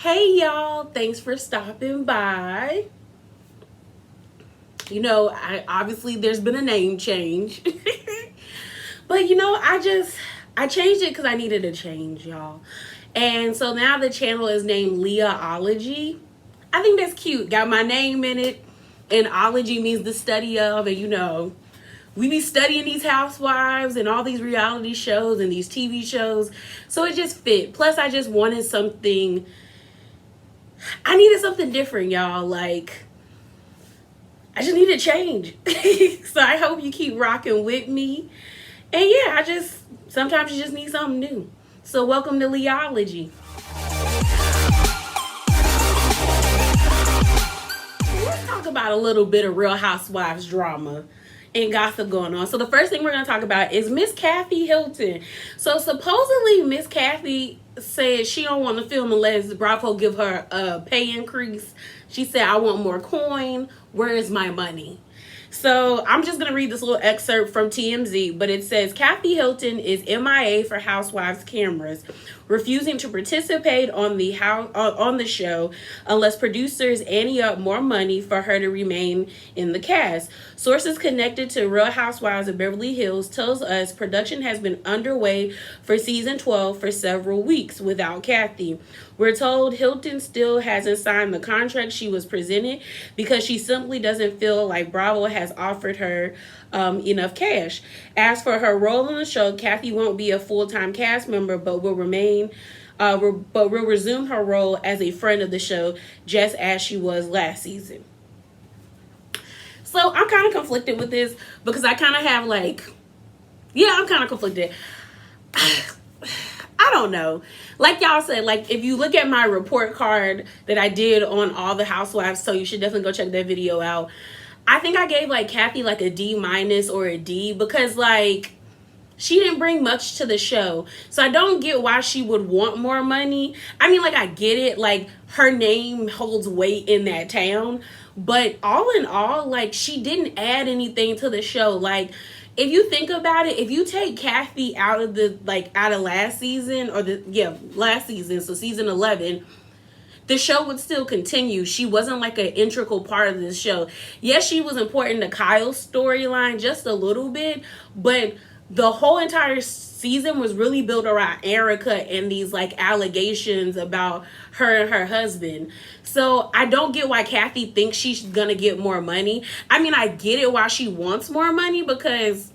Hey y'all, thanks for stopping by. I obviously there's been a name change. But I changed it cuz I needed a change, y'all. And so now the channel is named Leahology. I think that's cute. Got my name in it. And ology means the study of, and we be studying these housewives and all these reality shows and these TV shows. So it just fit. Plus I just wanted something I needed something different, y'all. Like, I just need a change. So I hope you keep rocking with me. And yeah, sometimes you just need something new. So welcome to Leology. Let's talk about a little bit of Real Housewives drama and gossip going on. So the first thing we're going to talk about is Miss Kathy Hilton. So supposedly Miss Kathy said she don't want to film unless Bravo give her a pay increase. She said, I want more coin. Where is my money? So I'm just going to read this little excerpt from TMZ, but it says Kathy Hilton is MIA for Housewives cameras, refusing to participate on the show unless producers ante up more money for her to remain in the cast. Sources connected to Real Housewives of Beverly Hills tells us production has been underway for season 12 for several weeks without Kathy. We're told Hilton still hasn't signed the contract she was presented because she simply doesn't feel like Bravo has offered her enough cash. As for her role in the show, Kathy won't be a full-time cast member, but will resume her role as a friend of the show, just as she was last season. So I'm kind of conflicted with this because I kind of have I'm kind of conflicted. I don't know. Like y'all said, like if you look at my report card that I did on all the housewives, so you should definitely go check that video out. I think I gave Kathy a D- or a D because she didn't bring much to the show. So I don't get why she would want more money. I mean, I get it. Her name holds weight in that town. But all in all, she didn't add anything to the show. If you think about it, if you take Kathy out of out of last season last season, so season 11, the show would still continue. She wasn't an integral part of this show. Yes, she was important to Kyle's storyline just a little bit, but the whole entire season was really built around Erica and these allegations about her and her husband. So I don't get why Kathy thinks she's gonna get more money. I mean, I get it why she wants more money, because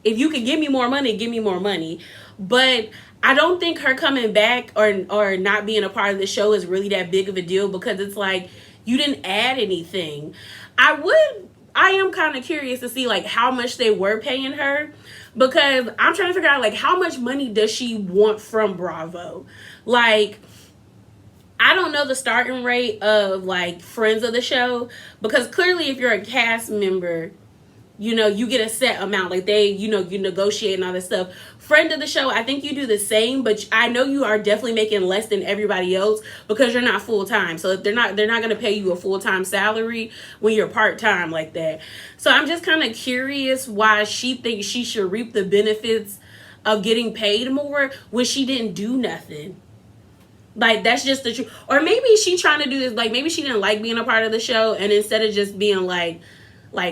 if you can give me more money, give me more money. But I don't think her coming back or not being a part of the show is really that big of a deal, because it's you didn't add anything. I am kind of curious to see how much they were paying her, because I'm trying to figure out how much money does she want from Bravo. I don't know the starting rate of friends of the show, because clearly if you're a cast member, you get a set amount. They, you negotiate and all this stuff. Friend of the show, I think you do the same, but I know you are definitely making less than everybody else because you're not full time. So they're not going to pay you a full time salary when you're part time like that. So I'm just kind of curious why she thinks she should reap the benefits of getting paid more when she didn't do nothing. That's just the truth. Or maybe she trying to do this, maybe she didn't like being a part of the show, and instead of just being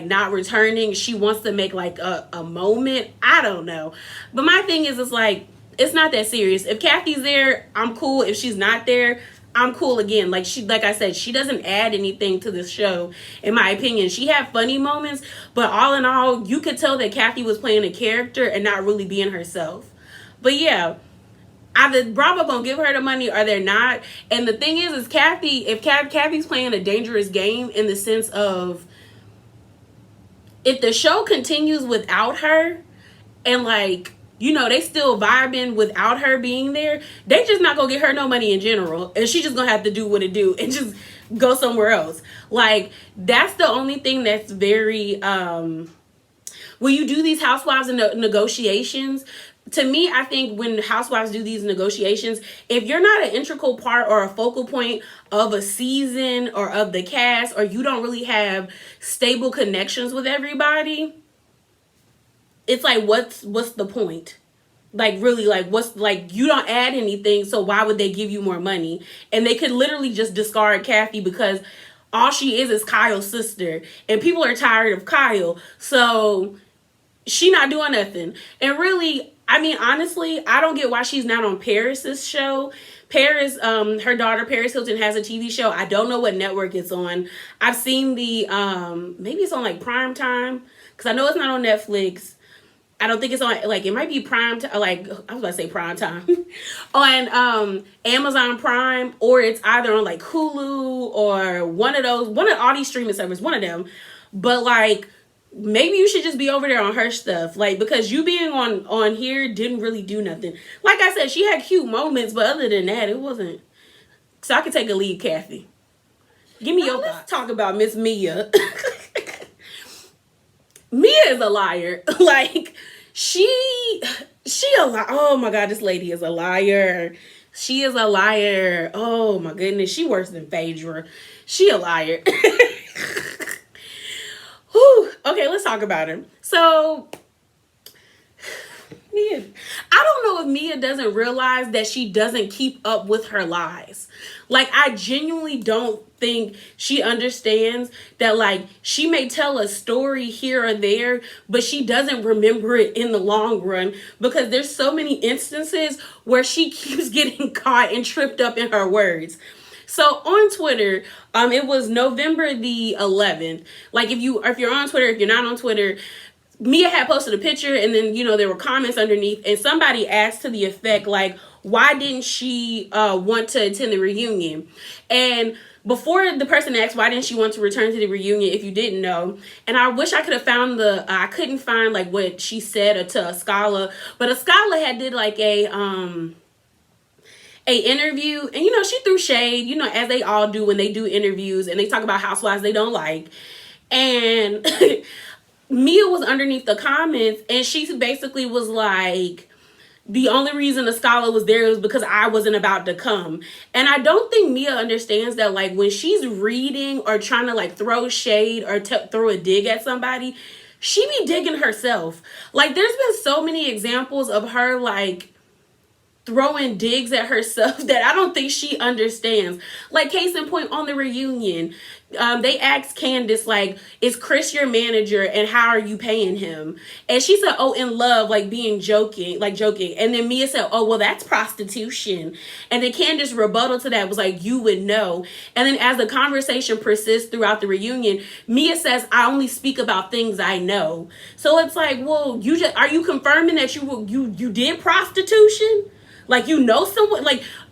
not returning, she wants to make a moment. I don't know. But my thing is, it's not that serious. If Kathy's there, I'm cool. If she's not there, I'm cool again. Like I said, she doesn't add anything to this show, in my opinion. She had funny moments, but all in all, you could tell that Kathy was playing a character and not really being herself. But yeah, either Bravo gonna give her the money or they're not. And the thing is Kathy's playing a dangerous game, in the sense of, if the show continues without her and they still vibing without her being there, they just not gonna get her no money in general, and she just gonna have to do what it do and just go somewhere else. That's the only thing that's very when you do these housewives and negotiations. To me, I think when housewives do these negotiations, if you're not an integral part or a focal point of a season or of the cast, or you don't really have stable connections with everybody, it's what's the point? like really like what's like you don't add anything, so why would they give you more money? And they could literally just discard Kathy because all she is Kyle's sister, and people are tired of Kyle, so she not doing nothing. And really, I mean, honestly, I don't get why she's not on Paris's show. Paris, her daughter Paris Hilton has a TV show. I don't know what network it's on. I've seen the maybe it's on like prime time, because I know it's not on Netflix. I don't think it's on, like, it might be prime time, like, I was about to say prime time, on Amazon Prime, or it's either on, like, Hulu, or one of all these streaming services, one of them. But, like, maybe you should just be over there on her stuff, like, because you being on here didn't really do nothing. Like I said, she had cute moments, but other than that, it wasn't. So I could take a lead, Kathy. Give me your thoughts. Let's talk about Miss Mia. Mia is a liar. Like, she a liar. Oh my God, this lady is a liar. She is a liar. Oh my goodness, she worse than Phaedra. She a liar. Whew. Okay, let's talk about her. So, Mia, I don't know if Mia doesn't realize that she doesn't keep up with her lies. Like, I genuinely don't think she understands that, like, she may tell a story here or there, but she doesn't remember it in the long run, because there's so many instances where she keeps getting caught and tripped up in her words. So on Twitter, it was November the 11th. Like, if you're on Twitter, if you're not on Twitter, Mia had posted a picture, and then, you know, there were comments underneath, and somebody asked to the effect, like, why didn't she want to attend the reunion? And before the person asked why didn't she want to return to the reunion, if you didn't know, and I wish I could have found I couldn't find, like, what she said or to Ascala, but Ascala had did, like, a interview, and, you know, she threw shade, you know, as they all do when they do interviews, and they talk about housewives they don't like, and Mia was underneath the comments, and she basically was like, the only reason the scholar was there was because I wasn't about to come. And I don't think Mia understands that, like, when she's reading or trying to, like, throw shade or throw a dig at somebody, she be digging herself. Like, there's been so many examples of her, like, throwing digs at herself that I don't think she understands. Like, case in point, on the reunion, they asked Candace, like, is Chris your manager and how are you paying him? And she said, oh, in love, like joking. And then Mia said, oh, well, that's prostitution. And then Candace rebuttal to that was like, you would know. And then as the conversation persists throughout the reunion, Mia says, I only speak about things I know. So it's like, well, are you confirming that you did prostitution? Like, you know someone,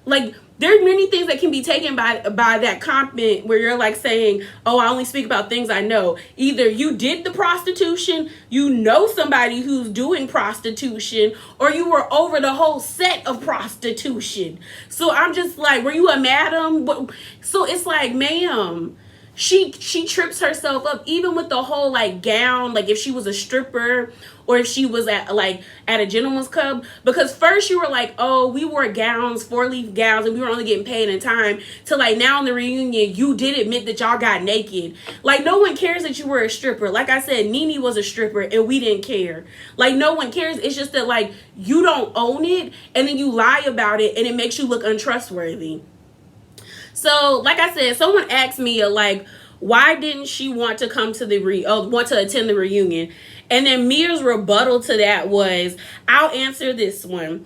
like there are many things that can be taken by that comment where you're like saying, oh, I only speak about things I know. Either you did the prostitution, you know somebody who's doing prostitution, or you were over the whole set of prostitution. So I'm just like, were you a madam? So it's like, ma'am, she trips herself up, even with the whole, like, gown, like, if she was a stripper or if she was at a gentleman's club, because first you were like, oh, we wore gowns, 4-leaf gowns, and we were only getting paid in time, to, like, now in the reunion you did admit that y'all got naked. Like, no one cares that you were a stripper. Like I said, Nene was a stripper and we didn't care. Like, no one cares. It's just that, like, you don't own it and then you lie about it and it makes you look untrustworthy. So, like I said, someone asked me, like, why didn't she want to come to want to attend the reunion? And then Mia's rebuttal to that was, I'll answer this one.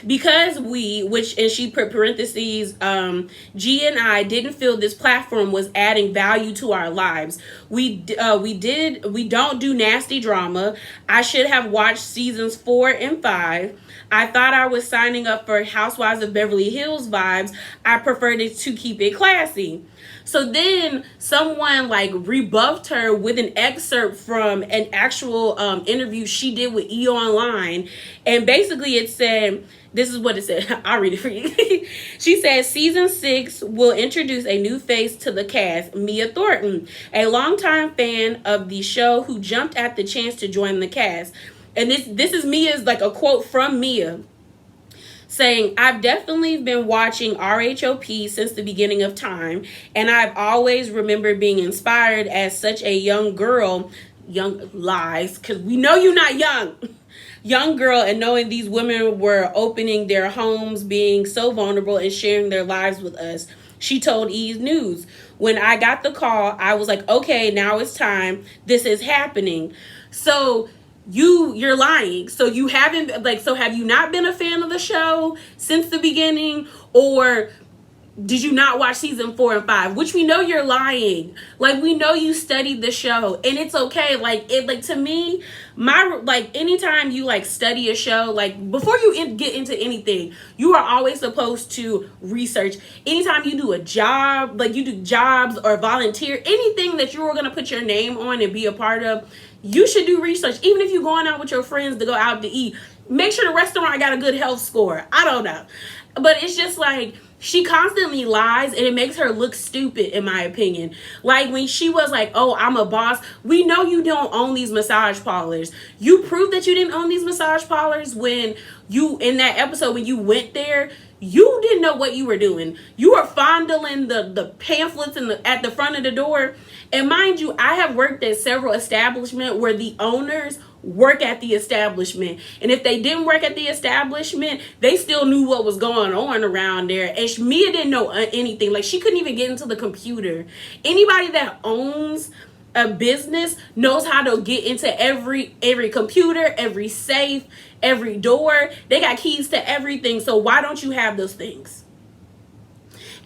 Because and she put parentheses, G and I didn't feel this platform was adding value to our lives. We don't do nasty drama. I should have watched seasons 4 and 5. I thought I was signing up for Housewives of Beverly Hills vibes. I preferred it to keep it classy. So then someone, like, rebuffed her with an excerpt from an actual interview she did with E! Online. And basically it said, this is what it said. I'll read it for you. She said, season 6 will introduce a new face to the cast, Mia Thornton, a longtime fan of the show who jumped at the chance to join the cast. And this is Mia's, like, a quote from Mia, saying, I've definitely been watching RHOP since the beginning of time, and I've always remembered being inspired as such a young girl, young lies, because we know you're not young. young girl and knowing these women were opening their homes, being so vulnerable and sharing their lives with us. She told E! News. When I got the call, I was like, okay, now it's time. This is happening. So you're lying. So you haven't, like, so have you not been a fan of the show since the beginning? Or did you not watch season 4 and 5? Which we know you're lying. Like, we know you studied the show, and it's okay. Like, it, like, to me, anytime you like study a show, like, before you get into anything, you are always supposed to research. Anytime you do a job, like you do jobs or volunteer, anything that you're gonna put your name on and be a part of, you should do research. Even if you're going out with your friends to go out to eat, make sure the restaurant got a good health score. I don't know, but it's just like, she constantly lies, and it makes her look stupid, in my opinion. Like, when she was like, oh, I'm a boss. We know you don't own these massage parlors. You proved that you didn't own these massage parlors when you, in that episode, when you went there, you didn't know what you were doing. You were fondling the pamphlets at the front of the door. And mind you, I have worked at several establishments where the owners work at the establishment, and if they didn't work at the establishment, they still knew what was going on around there. And Mia didn't know anything. Like, she couldn't even get into the computer. Anybody that owns a business knows how to get into every computer, every safe, every door. They got keys to everything. So why don't you have those things?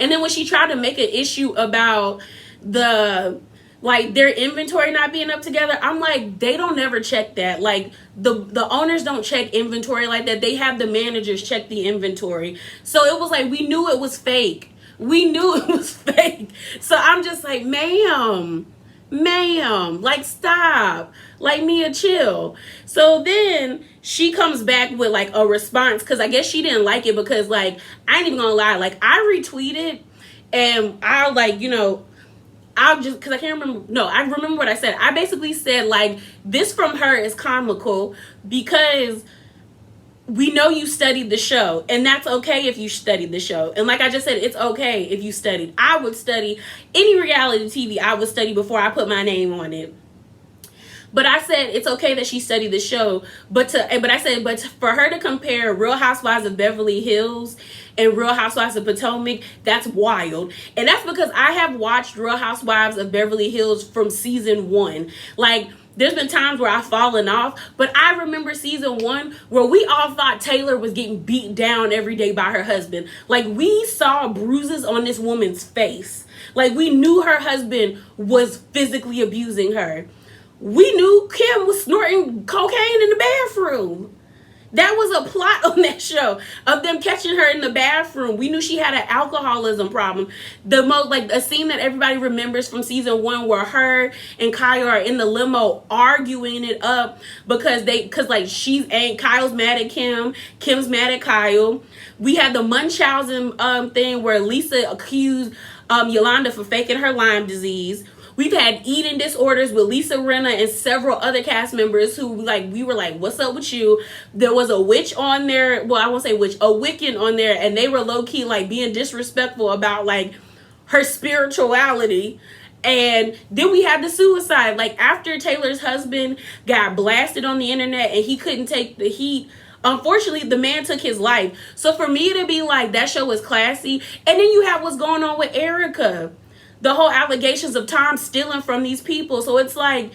And then when she tried to make an issue about their inventory not being up together, I'm like, they don't never check that. Like, the owners don't check inventory like that. They have the managers check the inventory. So it was like, we knew it was fake. We knew it was fake. So I'm just like, ma'am, like, stop. Like, Mia, chill. So then she comes back with like a response, because I guess she didn't like it, because like, I ain't even gonna lie, like, I retweeted, and I like, I'll just, because I can't remember. No, I remember what I said. I basically said, like, this from her is comical, because we know you studied the show, and that's okay if you studied the show. And like I just said, it's okay if you studied. I would study any reality TV. I would study before I put my name on it. But I said it's okay that she studied the show, but for her to compare Real Housewives of Beverly Hills and Real Housewives of Potomac, that's wild. And that's because I have watched Real Housewives of Beverly Hills from season 1. Like, there's been times where I've fallen off, but I remember season 1 where we all thought Taylor was getting beat down every day by her husband. Like, we saw bruises on this woman's face. Like, we knew her husband was physically abusing her. We knew Kim was snorting cocaine in the bathroom. That was a plot on that show, of them catching her in the bathroom. We knew she had an alcoholism problem. The most, like, a scene that everybody remembers from season 1 where her and Kyle are in the limo arguing it up because Kyle's mad at Kim, Kim's mad at Kyle. We had the Munchausen thing where Lisa accused Yolanda for faking her Lyme disease. We've had eating disorders with Lisa Rinna and several other cast members who, like, we were like, what's up with you? There was a witch on there. Well, I won't say witch, a Wiccan on there. And they were low-key, like, being disrespectful about, like, her spirituality. And then we had the suicide. Like, after Taylor's husband got blasted on the internet and he couldn't take the heat, unfortunately, the man took his life. So for me to be like, that show was classy. And then you have what's going on with Erica. The whole allegations of Tom stealing from these people. So it's like,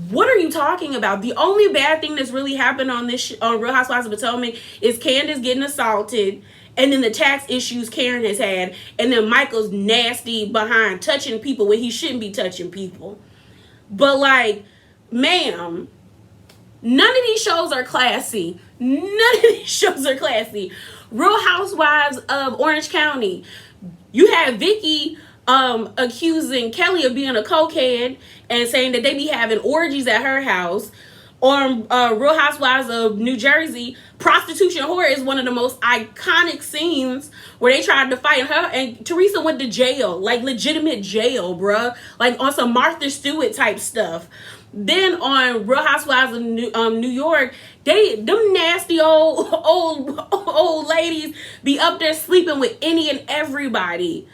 what are you talking about? The only bad thing that's really happened on on Real Housewives of Potomac is Candace getting assaulted, and then the tax issues Karen has had, and then Michael's nasty behind touching people when he shouldn't be touching people. But like, ma'am, none of these shows are classy. None of these shows are classy. Real Housewives of Orange County, you have Vicky accusing Kelly of being a cokehead and saying that they be having orgies at her house. On Real Housewives of New Jersey, prostitution horror is one of the most iconic scenes where they tried to fight her, and Teresa went to jail, like legitimate jail, bruh, like on some Martha Stewart type stuff. Then on Real Housewives of New York, them nasty old ladies be up there sleeping with any and everybody.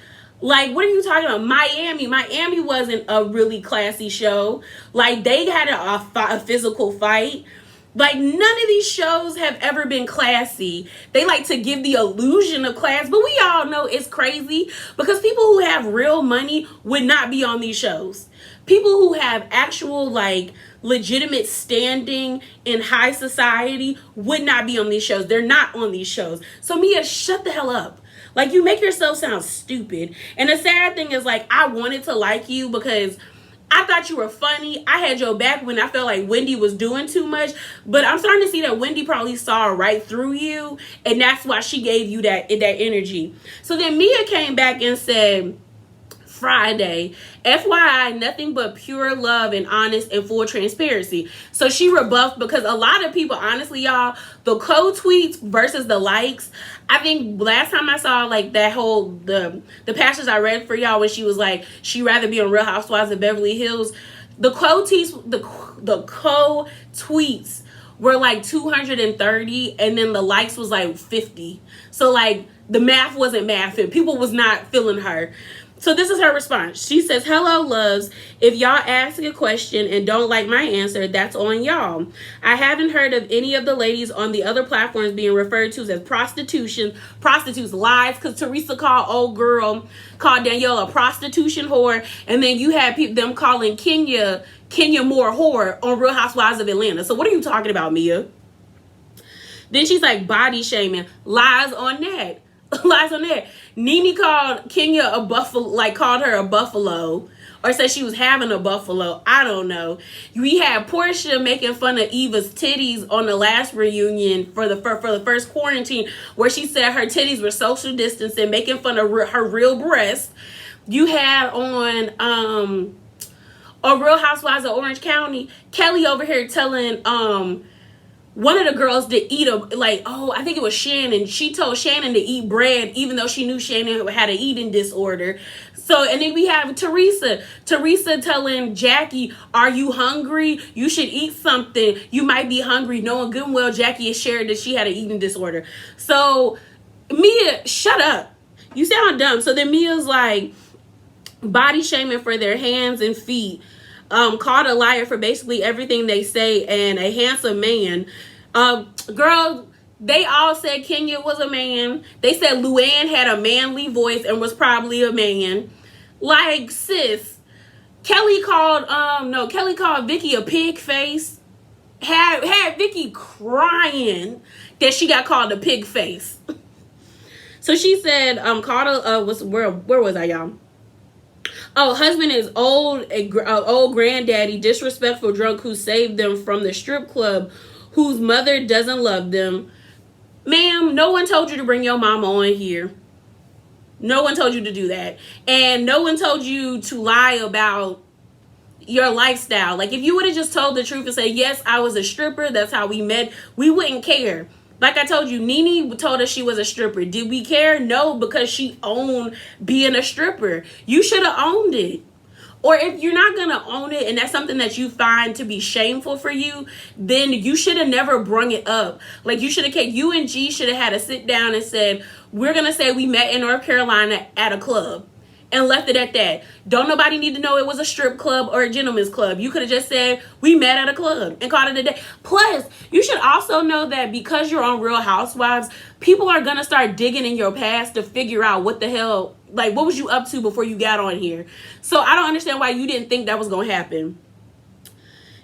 Like, what are you talking about? Miami wasn't a really classy show. Like, they had a physical fight. Like, none of these shows have ever been classy. They like to give the illusion of class, but we all know it's crazy because people who have real money would not be on these shows. People who have actual, like, legitimate standing in high society would not be on these shows. They're not on these shows. So, Mia, shut the hell up. Like, you make yourself sound stupid. And the sad thing is, like, I wanted to like you because I thought you were funny. I had your back when I felt like Wendy was doing too much. But I'm starting to see that Wendy probably saw right through you. And that's why she gave you that energy. So then Mia came back and said, Friday, FYI, nothing but pure love and honest and full transparency. So she rebuffed because a lot of people, honestly, y'all, the co-tweets versus the likes. I think last time I saw like that whole the passage I read for y'all when she was like she'd rather be on Real Housewives of Beverly Hills. The co-tweets were like 230 and then the likes was like 50. So like the math wasn't mathing. People was not feeling her. So this is her response. She says, hello, loves. If y'all ask a question and don't like my answer, that's on y'all. I haven't heard of any of the ladies on the other platforms being referred to as prostitutes, lies, because Teresa called Danielle a prostitution whore, and then you had them calling Kenya Moore whore on Real Housewives of Atlanta. So what are you talking about, Mia? Then she's like, body shaming, lies on that. Lies on that. Nene called Kenya a buffalo, like called her a buffalo, or said she was having a buffalo. I don't know. We had Portia making fun of Eva's titties on the last reunion for the first quarantine, where she said her titties were social distancing, making fun of her real breasts. You had on Real Housewives of Orange County, Kelly over here telling one of the girls to eat I think it was Shannon. She told Shannon to eat bread, even though she knew Shannon had an eating disorder. So, and then we have Teresa telling Jackie, are you hungry? You should eat something. You might be hungry, knowing good and well Jackie has shared that she had an eating disorder. So, Mia, shut up. You sound dumb. So then Mia's like, body shaming for their hands and feet. Called a liar for basically everything they say, and a handsome man. Girl, they all said Kenya was a man. They said Luann had a manly voice and was probably a man. Like, sis, Kelly called Vicky a pig face. Had Vicky crying that she got called a pig face. So she said, where was I, y'all? Oh, husband is old granddaddy, disrespectful drunk who saved them from the strip club, whose mother doesn't love them. Ma'am, no one told you to bring your mama on here. No one told you to do that. And no one told you to lie about your lifestyle. Like, if you would have just told the truth and said, yes, I was a stripper, that's how we met, we wouldn't care. Like I told you, Nene told us she was a stripper. Did we care? No, because she owned being a stripper. You should have owned it. Or if you're not going to own it and that's something that you find to be shameful for you, then you should have never brung it up. Like, you and G should have had a sit down and said, we're going to say we met in North Carolina at a club. And left it at that. Don't nobody need to know it was a strip club or a gentleman's club. You could have just said, we met at a club and called it a day. Plus, you should also know that because you're on Real Housewives, people are going to start digging in your past to figure out what the hell, like, what was you up to before you got on here? So I don't understand why you didn't think that was going to happen.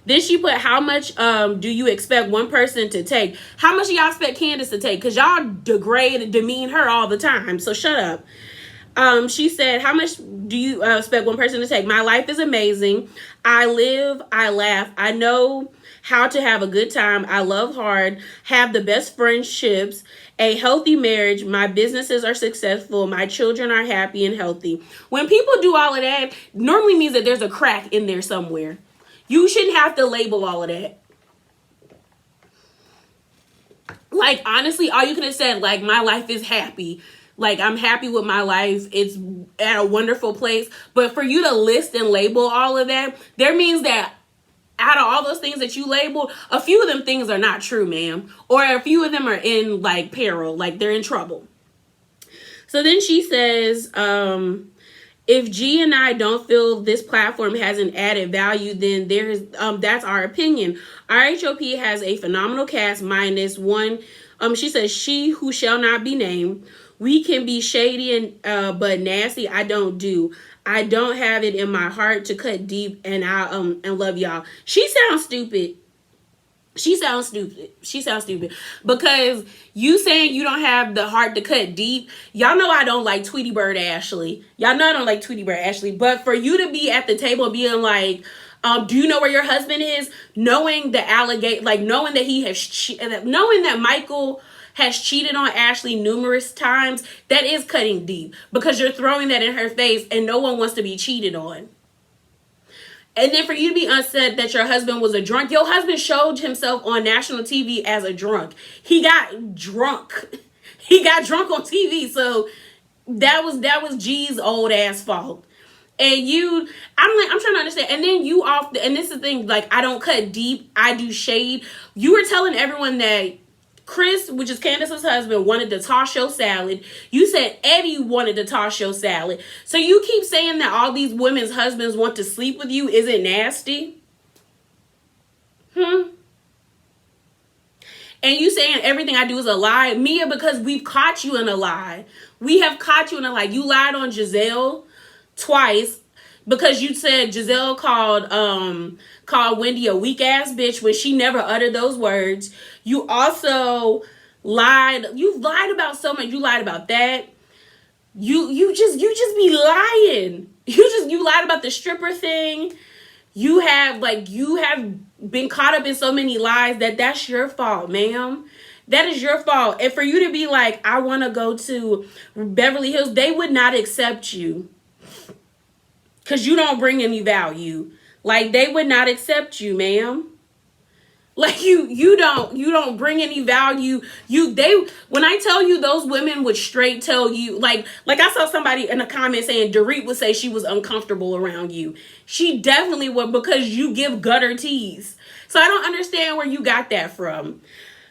Then she put, how much do you expect one person to take? How much do y'all expect Candace to take? Because y'all degrade and demean her all the time. So shut up. She said, how much do you expect one person to take? My life is amazing. I live, I laugh. I know how to have a good time. I love hard, have the best friendships, a healthy marriage. My businesses are successful. My children are happy and healthy. When people do all of that, normally means that there's a crack in there somewhere. You shouldn't have to label all of that. Like, honestly, all you could have said, like, my life is happy. Like, I'm happy with my life. It's at a wonderful place. But for you to list and label all of that, there means that out of all those things that you labeled, a few of them things are not true, ma'am. Or a few of them are in, like, peril. Like, they're in trouble. So then she says, If G and I don't feel this platform has an added value, then there's that's our opinion. RHOP has a phenomenal cast minus one. She says, she who shall not be named. We can be shady and but nasty. I don't do. I don't have it in my heart to cut deep, and I and love y'all. She sounds stupid. She sounds stupid. She sounds stupid. Because you saying you don't have the heart to cut deep. Y'all know I don't like Tweety Bird Ashley. Y'all know I don't like Tweety Bird Ashley. But for you to be at the table being like, do you know where your husband is? Knowing the allegate, like knowing that he has, knowing that Michael has cheated on Ashley numerous times, that is cutting deep. Because you're throwing that in her face and no one wants to be cheated on. And then for you to be upset that your husband was a drunk. Your husband showed himself on national TV as a drunk. He got drunk. He got drunk on TV. So that was G's old ass fault. And I'm trying to understand. And then and this is the thing, like, I don't cut deep. I do shade. You were telling everyone that Chris, which is Candace's husband, wanted to toss your salad. You said Eddie wanted to toss your salad. So you keep saying that all these women's husbands want to sleep with you. Is it nasty? And you saying everything I do is a lie. Mia, because we've caught you in a lie. We have caught you in a lie. You lied on Giselle twice because you said Giselle called Wendy a weak ass bitch when she never uttered those words. You also lied. You lied about so much. You lied about that. You just be lying. You lied about the stripper thing. You have been caught up in so many lies that's your fault, ma'am. That is your fault. And for you to be like, I want to go to Beverly Hills, they would not accept you. Because you don't bring any value. Like, they would not accept you, ma'am. Like, you don't bring any value. When I tell you, those women would straight tell you, like I saw somebody in a comment saying Dorit would say she was uncomfortable around you. She definitely would, because you give gutter tease. So I don't understand where you got that from.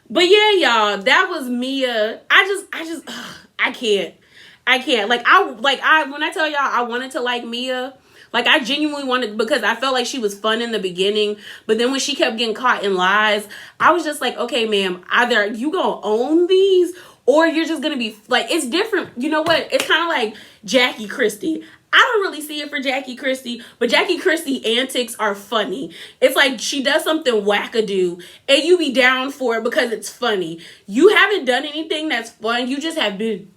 But yeah, y'all, that was Mia. I can't. When I tell y'all I wanted to like Mia, like, I genuinely wanted, because I felt like she was fun in the beginning, but then when she kept getting caught in lies, I was just like, okay, ma'am, either you gonna own these, or you're just gonna be, like, it's different. You know what? It's kind of like Jackie Christie. I don't really see it for Jackie Christie, but Jackie Christie antics are funny. It's like she does something wackadoo, and you be down for it because it's funny. You haven't done anything that's fun. You just have been,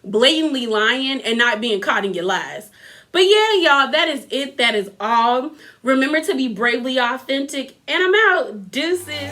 blatantly lying and not being caught in your lies. But yeah, y'all, that is it. That is all. Remember to be bravely authentic. And I'm out. Deuces.